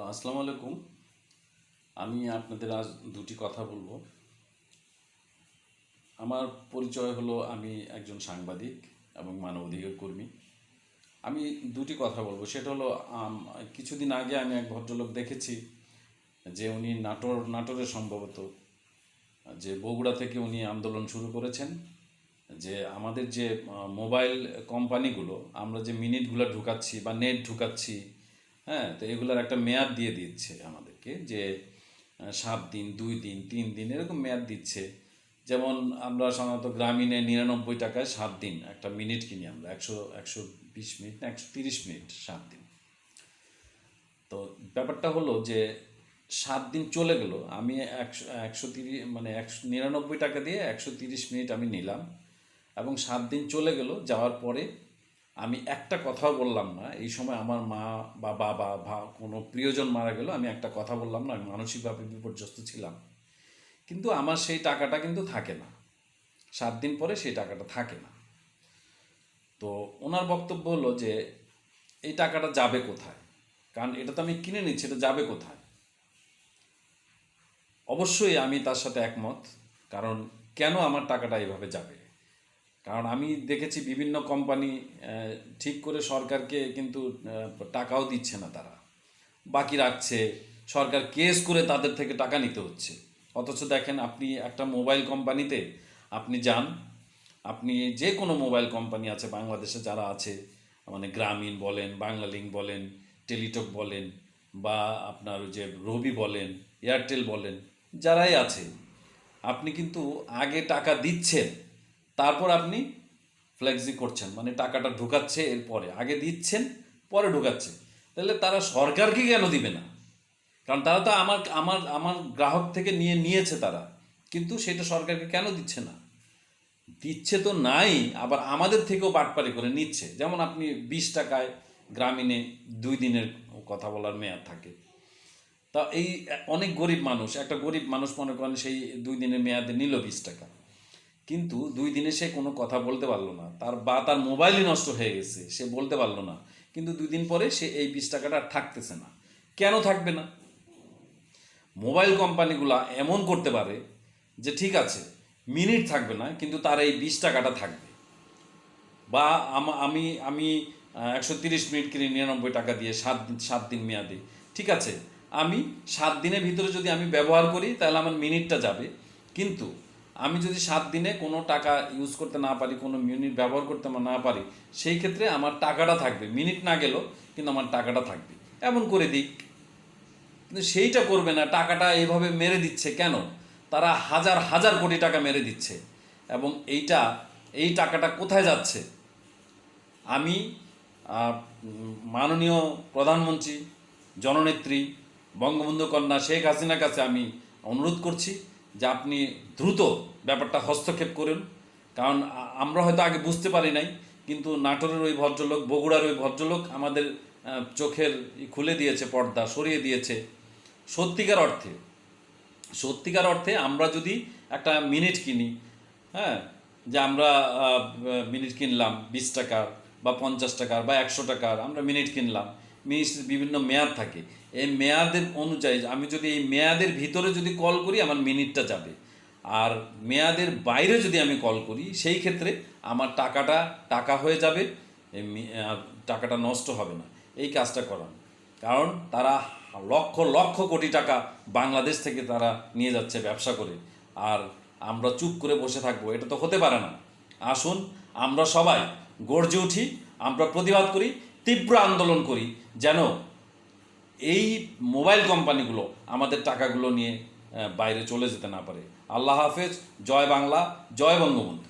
Hello, আসসালামু আলাইকুম। আমি আপনাদের আজ দুটি কথা বলবো। আমার পরিচয় হলো আমি একজন সাংবাদিক এবং মানবাধিকার কর্মী। আমি দুটি কথা বলবো, সেটা হলো কিছুদিন আগে আমি এক ভদ্রলোক দেখেছি যে উনি নাটোরে সম্ভবত যে বগুড়া থেকে উনি আন্দোলন শুরু করেছেন যে আমাদের যে মোবাইল কোম্পানিগুলো আমরা যে মিনিটগুলো ঢুকাচ্ছি বা নেট ঢুকাচ্ছি, হ্যাঁ, তো এগুলোর একটা মেয়াদ দিয়ে দিচ্ছে আমাদেরকে যে 7 দিন, 2 দিন, 3 দিন এরকম মেয়াদ দিচ্ছে। যেমন আমরা সাধারণত গ্রামীণে 99 টাকায় 7 দিন একটা মিনিট কিনি আমরা, 120 মিনিট না 130 মিনিট 7 দিন। তো ব্যাপারটা হলো যে 7 দিন চলে গেল, আমি 130 মানে 199 টাকা দিয়ে 130 মিনিট আমি নিলাম এবং 7 দিন চলে গেল। যাওয়ার পরে আমি একটা কথাও বললাম না। এই সময় আমার মা বা বাবা বা কোনো প্রিয়জন মারা গেল, আমি একটা কথা বললাম না, আমি মানসিকভাবে বিপর্যস্ত ছিলাম। কিন্তু আমার সেই টাকাটা কিন্তু থাকে না, 7 দিন পরে সেই টাকাটা থাকে না। তো ওনার বক্তব্য হলো যে এই টাকাটা যাবে কোথায়, কারণ এটা তো আমি কিনে নিচ্ছি, এটা যাবে কোথায়। অবশ্যই আমি তার সাথে একমত, কারণ কেন আমার টাকাটা এইভাবে যাবে? কারণ আমি দেখেছি বিভিন্ন কোম্পানি ঠিক করে সরকারকে কিন্তু টাকাও দিচ্ছে না, তারা বাকি রাখছে, সরকার কেস করে তাদের থেকে টাকা নিতে হচ্ছে। অথচ দেখেন, আপনি একটা মোবাইল কোম্পানিতে আপনি যান, আপনি যে কোনো মোবাইল কোম্পানি আছে বাংলাদেশে যারা আছে, মানে গ্রামীণ বলেন, বাংলালিংক বলেন, টেলিটক বলেন, বা আপনার ওই যে রবি বলেন, এয়ারটেল বলেন, যারাই আছে, আপনি কিন্তু আগে টাকা দিচ্ছেন, তারপর আপনি ফ্লেক্সি করছেন, মানে টাকাটা ঢুকাচ্ছে এরপরে, আগে দিচ্ছেন পরে ঢুকাচ্ছে। তাহলে তারা সরকারকে কেন দিবে না? কারণ তারা তো আমার আমার আমার গ্রাহক থেকে নিয়েছে তারা, কিন্তু সেটা সরকারকে কেন দিচ্ছে না? দিচ্ছে তো নাই, আবার আমাদের থেকেও বাটপারি করে নিচ্ছে। যেমন আপনি 20 টাকায় গ্রামীণে 2 দিনের কথা বলার মেয়াদ থাকে। তা এই অনেক গরিব মানুষ, একটা গরিব মানুষ মনে করেন সেই 2 দিনের মেয়াদে নিল 20 টাকা, কিন্তু 2 দিনে সে কোনো কথা বলতে পারলো না, তার মোবাইলই নষ্ট হয়ে গেছে, সে বলতে পারলো না। কিন্তু 2 দিন পরে সে এই 20 টাকাটা আর থাকতেছে না। কেন থাকবে না? মোবাইল কোম্পানিগুলা এমন করতে পারে যে ঠিক আছে, মিনিট থাকবে না, কিন্তু তার এই 20 টাকাটা থাকবে। বা আমি আমি 130 মিনিট কিনে 99 টাকা দিয়ে 7 দিন মেয়াদে, ঠিক আছে, আমি 7 দিনের ভিতরে যদি আমি ব্যবহার করি তাহলে আমার মিনিটটা যাবে। কিন্তু আমি যদি 7 দিনে কোনো টাকা ইউজ করতে না পারি, কোনো মিনিট ব্যবহার করতে না পারি, সেই ক্ষেত্রে আমার টাকাটা থাকবে, মিনিট না গেলেও কিন্তু আমার টাকাটা থাকবে। এমন করে দিক। কিন্তু সেইটা করবে না, টাকাটা এইভাবে মেরে দিচ্ছে কেন? তারা হাজার হাজার কোটি টাকা মেরে দিচ্ছে, এবং এই টাকাটা কোথায় যাচ্ছে? আমি মাননীয় প্রধানমন্ত্রী, জননেত্রী, বঙ্গবন্ধু কন্যা শেখ হাসিনার কাছে আমি অনুরোধ করছি যে আপনি দ্রুত ব্যাপারটা হস্তক্ষেপ করুন। কারণ আমরা হয়তো আগে বুঝতে পারি নাই, কিন্তু নাটোরের ওই ভদ্রলোক, বগুড়ার ওই ভদ্রলোক আমাদের চোখের খুলে দিয়েছে, পর্দা সরিয়ে দিয়েছে। সত্যিকার অর্থে, সত্যিকার অর্থে আমরা যদি একটা মিনিট কিনি, হ্যাঁ, যে আমরা মিনিট কিনলাম 20 টাকার বা 50 টাকার বা 100 টাকার, আমরা মিনিট কিনলাম। মিনিটের বিভিন্ন মেয়াদ থাকে, এই মেয়াদের অনুযায়ী আমি যদি এই মেয়াদের ভিতরে যদি কল করি আমার মিনিটটা যাবে, আর মেয়াদের বাইরে যদি আমি কল করি সেই ক্ষেত্রে আমার টাকা হয়ে যাবে, আর টাকাটা নষ্ট হবে না। এই কাজটা করান, কারণ তারা লক্ষ লক্ষ কোটি টাকা বাংলাদেশ থেকে তারা নিয়ে যাচ্ছে ব্যবসা করে, আর আমরা চুপ করে বসে থাকবো? এটা তো হতে পারে না। আসুন আমরা সবাই গর্জে উঠি, আমরা প্রতিবাদ করি, তীব্র আন্দোলন করি, যেন এই মোবাইল কোম্পানিগুলো আমাদের টাকাগুলো নিয়ে বাইরে চলে যেতে না পারে। আল্লাহ হাফেজ। জয় বাংলা, জয় বঙ্গবন্ধু।